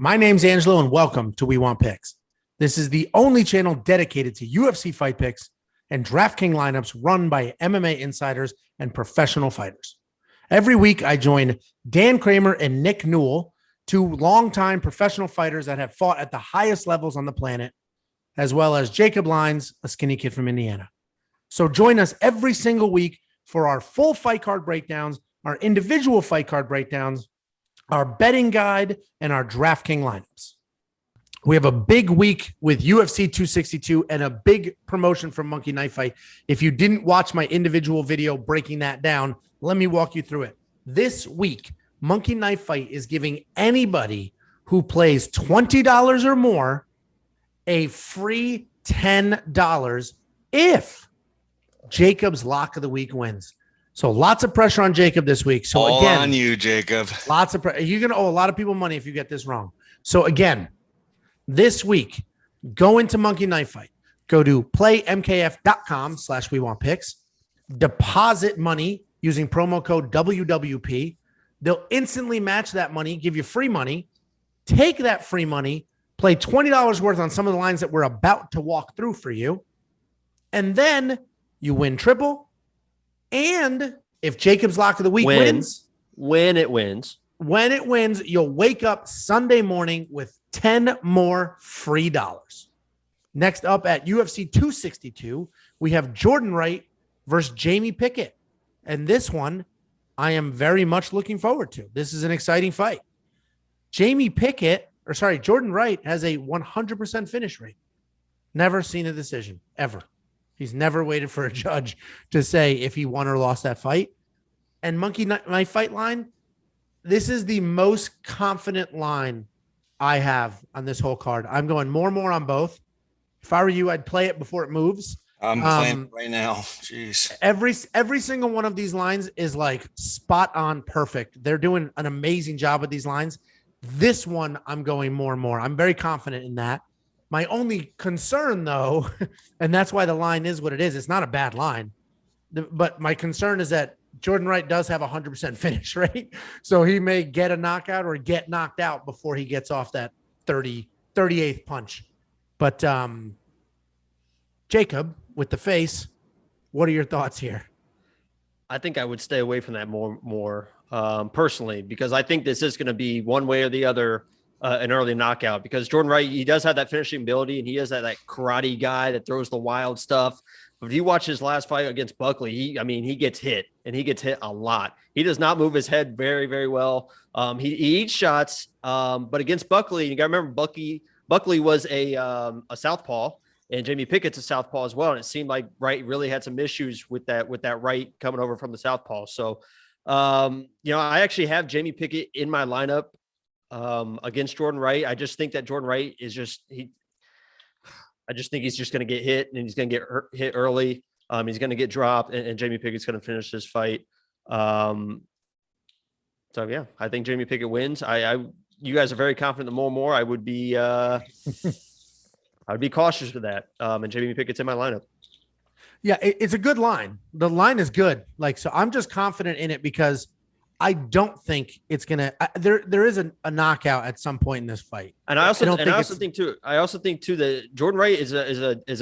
My name's Angelo, and welcome to We Want Picks. This is the only channel dedicated to UFC fight picks and DraftKings lineups run by MMA insiders and professional fighters. Every week, I join Dan Kramer and Nick Newell, two longtime professional fighters that have fought at the highest levels on the planet, as well as Jacob Lyons, a skinny kid from Indiana. So join us every single week for our full fight card breakdowns, our individual fight card breakdowns, our betting guide, and our DraftKings lineups. We have a big week with UFC 262 and a big promotion from Monkey Knife Fight. If you didn't watch my individual video breaking that down, let me walk you through it. This week, Monkey Knife Fight is giving anybody who plays $20 or more a free $10 if Jacob's lock of the week wins. So lots of pressure on Jacob this week. So all again, on you, Jacob. Lots of pressure. You're going to owe a lot of people money if you get this wrong. So again, this week, go into Monkey Knife Fight. Go to playmkf.com/wewantpicks. Deposit money using promo code WWP. They'll instantly match that money, give you free money. Take that free money, play $20 worth on some of the lines that we're about to walk through for you. And then you win triple. And if Jacob's lock of the week wins, when it wins, you'll wake up Sunday morning with 10 more free dollars. Next up at UFC 262, we have Jordan Wright versus Jamie Pickett. And this one, I am very much looking forward to. This is an exciting fight. Jordan Wright has a 100% finish rate. Never seen a decision, ever. He's never waited for a judge to say if he won or lost that fight. And Monkey Knife Fight line, this is the most confident line I have on this whole card. I'm going more and more on both. If I were you, I'd play it before it moves. I'm playing it right now. Jeez. Every single one of these lines is like spot on perfect. They're doing an amazing job with these lines. This one, I'm going more and more. I'm very confident in that. My only concern, though, and that's why the line is what it is, it's not a bad line. But my concern is that Jordan Wright does have a 100% finish rate. So he may get a knockout or get knocked out before he gets off that 38th punch. But Jacob, with the face, what are your thoughts here? I think I would stay away from that more personally, because I think this is going to be one way or the other an early knockout, because Jordan Wright, he does have that finishing ability, and he is that karate guy that throws the wild stuff. But if you watch his last fight against Buckley, he gets hit, and he gets hit a lot. He does not move his head very, very well. He eats shots, but against Buckley, you got to remember Buckley was a southpaw, and Jamie Pickett's a southpaw as well. And it seemed like Wright really had some issues with that Wright coming over from the southpaw. So, I actually have Jamie Pickett in my lineup against Jordan Wright. I just think that Jordan Wright is I just think he's just going to get hit, and he's going to get hit early. He's going to get dropped, and Jamie Pickett's going to finish this fight. So yeah, I think Jamie Pickett wins. You guys are very confident. The more I would be, I would be cautious with that. And Jamie Pickett's in my lineup. Yeah, it's a good line. The line is good. So I'm just confident in it because I don't think it's gonna. There is a knockout at some point in this fight, and I also think too that Jordan Wright is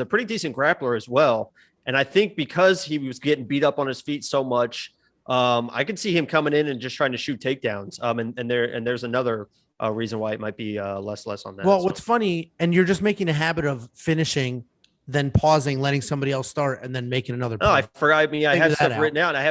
a pretty decent grappler as well. And I think because he was getting beat up on his feet so much, I could see him coming in and just trying to shoot takedowns. And there's another reason why it might be less on that. Well, what's funny, and you're just making a habit of finishing, then pausing, letting somebody else start, and then making another play. Oh, I forgot. I have stuff written down. I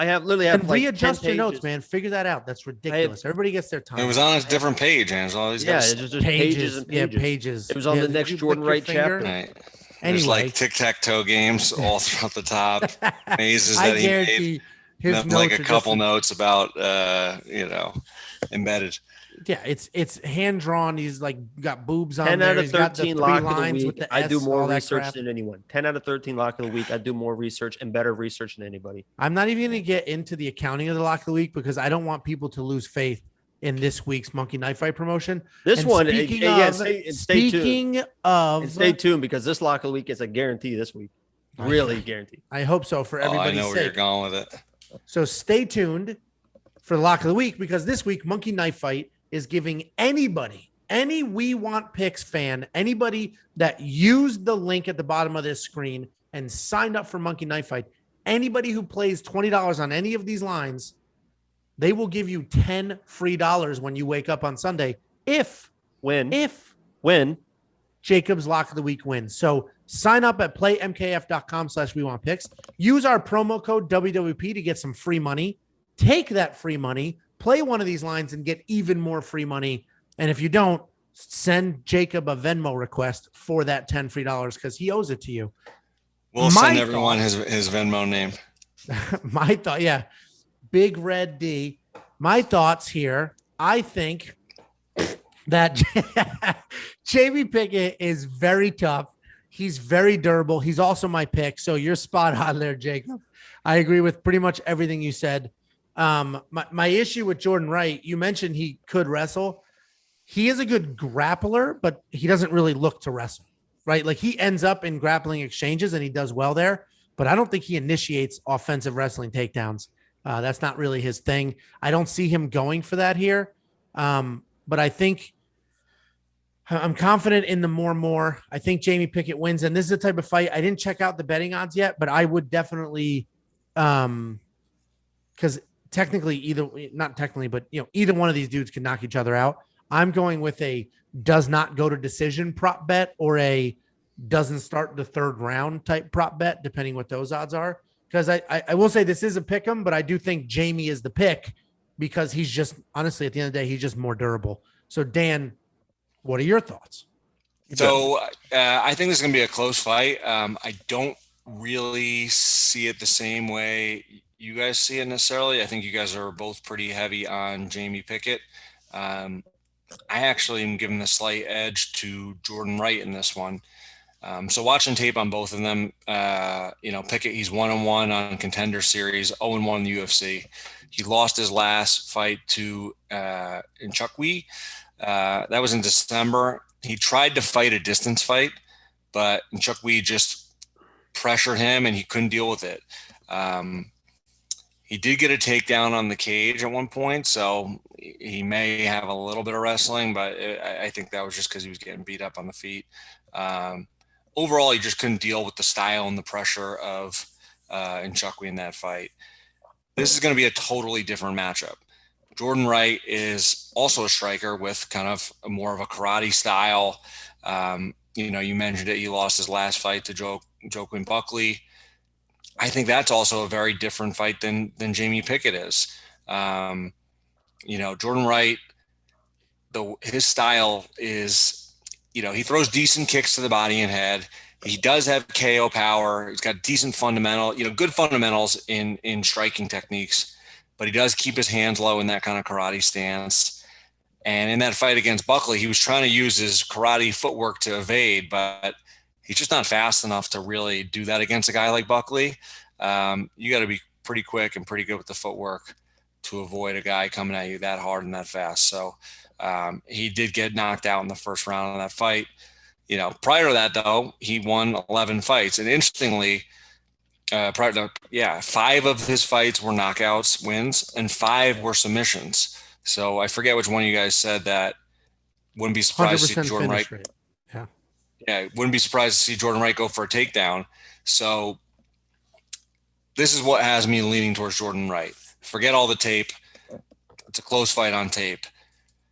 have literally and readjust your notes, man. Figure that out. That's ridiculous. Everybody gets their time. It was on a different page, Angelo. It's just pages and pages. Yeah, pages. It was on the next Jordan Wright chapter. Right. There's Anyway. tic-tac-toe games all throughout the top. Mazes I that he guarantee made. his Like notes a couple notes about, embedded. Yeah, it's hand drawn. He's got boobs on 10 there. out of He's got the 13 three lock of lines the with week. the I S, do more all that research crap. than anyone. 10 out of 13 lock of the week. I do more research and better research than anybody. I'm not even going to get into the accounting of the lock of the week because I don't want people to lose faith in this week's Monkey Knife Fight promotion. This and one, speaking stay of, stay tuned because this lock of the week is a guarantee this week. Really guaranteed. I hope so for everybody's I know sake. where you're going with it. So stay tuned for the lock of the week because this week Monkey Knife Fight is giving anybody any We Want Picks fan, anybody that used the link at the bottom of this screen and signed up for Monkey Knife Fight, anybody who plays $20 on any of these lines, they will give you $10 free when you wake up on Sunday if Jacob's Lock of the Week wins. So sign up at playmkf.com/WeWantPicks. Use our promo code WWP to get some free money. Take that free money, play one of these lines, and get even more free money. And if you don't, send Jacob a Venmo request for that $10 free because he owes it to you. We'll send everyone his Venmo name. My thought, yeah. Big Red D. My thoughts here, I think that Jamie Pickett is very tough. He's very durable. He's also my pick. So you're spot on there, Jacob. I agree with pretty much everything you said. My issue with Jordan Wright, you mentioned he could wrestle. He is a good grappler, but he doesn't really look to wrestle, right? Like he ends up in grappling exchanges and he does well there, but I don't think he initiates offensive wrestling takedowns. That's not really his thing. I don't see him going for that here. But I think I'm confident in the more. I think Jamie Pickett wins. And this is the type of fight. I didn't check out the betting odds yet, but I would definitely, because technically either one of these dudes can knock each other out. I'm going with a does not go to decision prop bet or a doesn't start the third round type prop bet, depending what those odds are. Because I will say this is a pick 'em, but I do think Jamie is the pick because he's just, honestly, at the end of the day, he's just more durable. So, Dan, what are your thoughts? So I think this is going to be a close fight. I don't really see it the same way you guys see it necessarily. I think you guys are both pretty heavy on Jamie Pickett. I actually am giving the slight edge to Jordan Wright in this one. So watching tape on both of them, Pickett, he's 1-1 on Contender Series, 0-1 in the UFC. He lost his last fight to Nchukwi. That was in December. He tried to fight a distance fight, but Nchukwi just pressured him and he couldn't deal with it. He did get a takedown on the cage at one point, so he may have a little bit of wrestling, but I think that was just because he was getting beat up on the feet. Overall, he just couldn't deal with the style and the pressure of Nchukwi in that fight. This is going to be a totally different matchup. Jordan Wright is also a striker with kind of more of a karate style. You mentioned it. He lost his last fight to Joaquin Buckley. I think that's also a very different fight than Jamie Pickett is. Jordan Wright, his style is, he throws decent kicks to the body and head. He does have KO power. He's got decent good fundamentals in striking techniques, but he does keep his hands low in that kind of karate stance. And in that fight against Buckley, he was trying to use his karate footwork to evade, but he's just not fast enough to really do that against a guy like Buckley. You got to be pretty quick and pretty good with the footwork to avoid a guy coming at you that hard and that fast. So he did get knocked out in the first round of that fight. Prior to that, though, he won 11 fights. And interestingly, 5 of his fights were knockouts, wins, and 5 were submissions. So I forget which one of you guys said that. Wouldn't be surprised to see Jordan Wright. Yeah, wouldn't be surprised to see Jordan Wright go for a takedown. So this is what has me leaning towards Jordan Wright. Forget all the tape. It's a close fight on tape.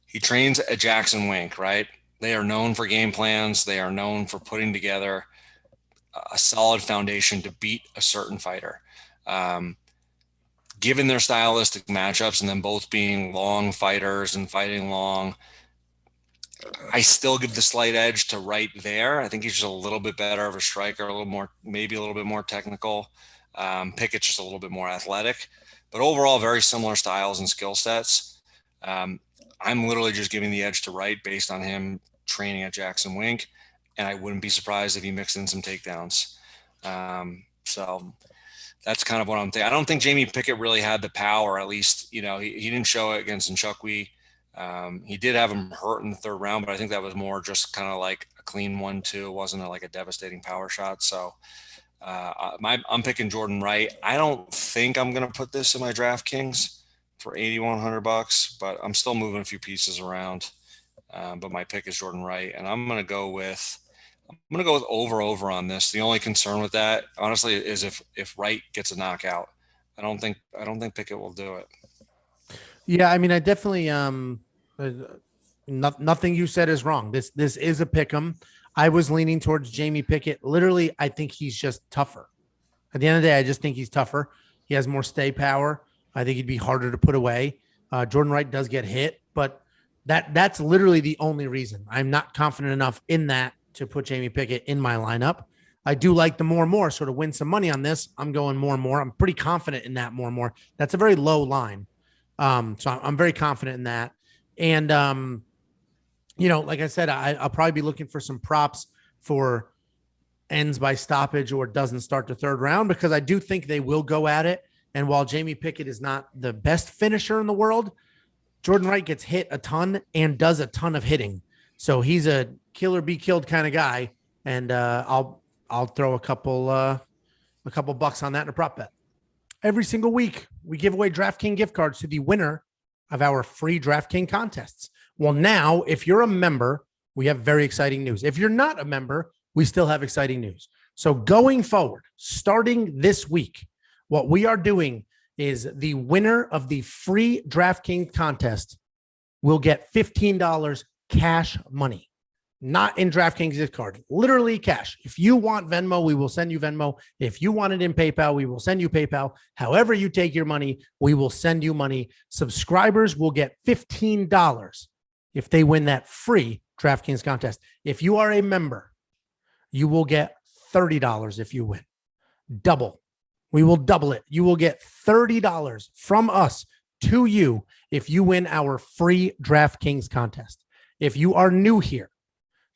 He trains at Jackson Wink, right? They are known for game plans. They are known for putting together a solid foundation to beat a certain fighter. Given their stylistic matchups and them both being long fighters and fighting long, I still give the slight edge to Wright there. I think he's just a little bit better of a striker, maybe a little bit more technical. Pickett's just a little bit more athletic, but overall very similar styles and skill sets. I'm literally just giving the edge to Wright based on him training at Jackson Wink, and I wouldn't be surprised if he mixed in some takedowns. So that's kind of what I'm thinking. I don't think Jamie Pickett really had the power, at least, he didn't show it against Nchukwi. He did have him hurt in the third round, but I think that was more just kind of like a clean 1-2. It wasn't a devastating power shot. So I'm picking Jordan Wright. I don't think I'm going to put this in my DraftKings for $8,100, but I'm still moving a few pieces around. but my pick is Jordan Wright, and I'm going to go with over on this. The only concern with that, honestly, is if Wright gets a knockout. I don't think Pickett will do it. Yeah, I mean, I definitely nothing you said is wrong. This is a pick 'em. I was leaning towards Jamie Pickett. Literally, I think he's just tougher. At the end of the day, I just think he's tougher. He has more stay power. I think he'd be harder to put away. Jordan Wright does get hit, but that's literally the only reason. I'm not confident enough in that to put Jamie Pickett in my lineup. I do like the more and more, so to win some money on this, I'm going more and more. I'm pretty confident in that more and more. That's a very low line. So I'm very confident in that. And, like I said, I'll probably be looking for some props for ends by stoppage or doesn't start the third round, because I do think they will go at it. And while Jamie Pickett is not the best finisher in the world, Jordan Wright gets hit a ton and does a ton of hitting. So he's a kill or be killed kind of guy. And I'll throw a couple bucks on that in a prop bet. Every single week, we give away DraftKings gift cards to the winner of our free DraftKings contests. Well, now, if you're a member, we have very exciting news. If you're not a member, we still have exciting news. So going forward, starting this week, what we are doing is the winner of the free DraftKings contest will get $15 cash money. Not in DraftKings gift card, literally cash. If you want Venmo, we will send you Venmo. If you want it in PayPal, we will send you PayPal. However you take your money, we will send you money. Subscribers will get $15 if they win that free DraftKings contest. If you are a member, you will get $30 if you win. Double. We will double it. You will get $30 from us to you if you win our free DraftKings contest. If you are new here,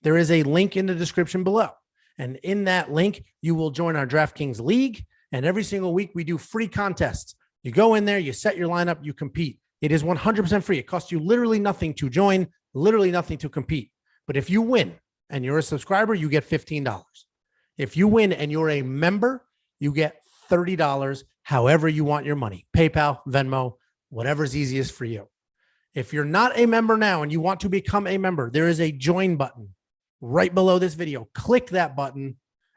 there is a link in the description below. And in that link, you will join our DraftKings League. And every single week, we do free contests. You go in there, you set your lineup, you compete. It is 100% free. It costs you literally nothing to join, literally nothing to compete. But if you win and you're a subscriber, you get $15. If you win and you're a member, you get $30, however you want your money. PayPal, Venmo, whatever's easiest for you. If you're not a member now and you want to become a member, there is a join button right below this video. Click that button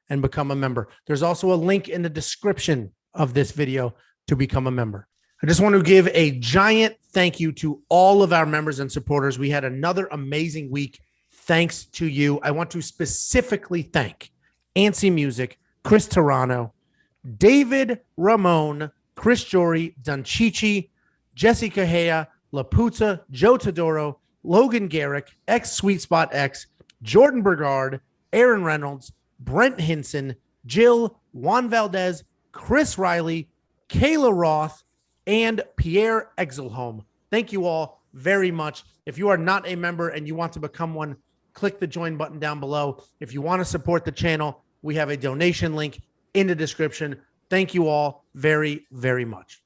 and become a member. There's also a link in the description of this video to become a member. I just want to give a giant thank you to all of our members and supporters. We had another amazing week. Thanks to you. I want to specifically thank Antsy Music, Chris Tarano, David Ramon, Chris Jory, Dunchichi, Jesse Cahea, Laputa, Joe Todoro, Logan Garrick, Sweet Spot X, Jordan Burgard, Aaron Reynolds, Brent Hinson, Jill, Juan Valdez, Chris Riley, Kayla Roth, and Pierre Exelholm. Thank you all very much. If you are not a member and you want to become one, click the join button down below. If you want to support the channel, we have a donation link in the description. Thank you all very, very much.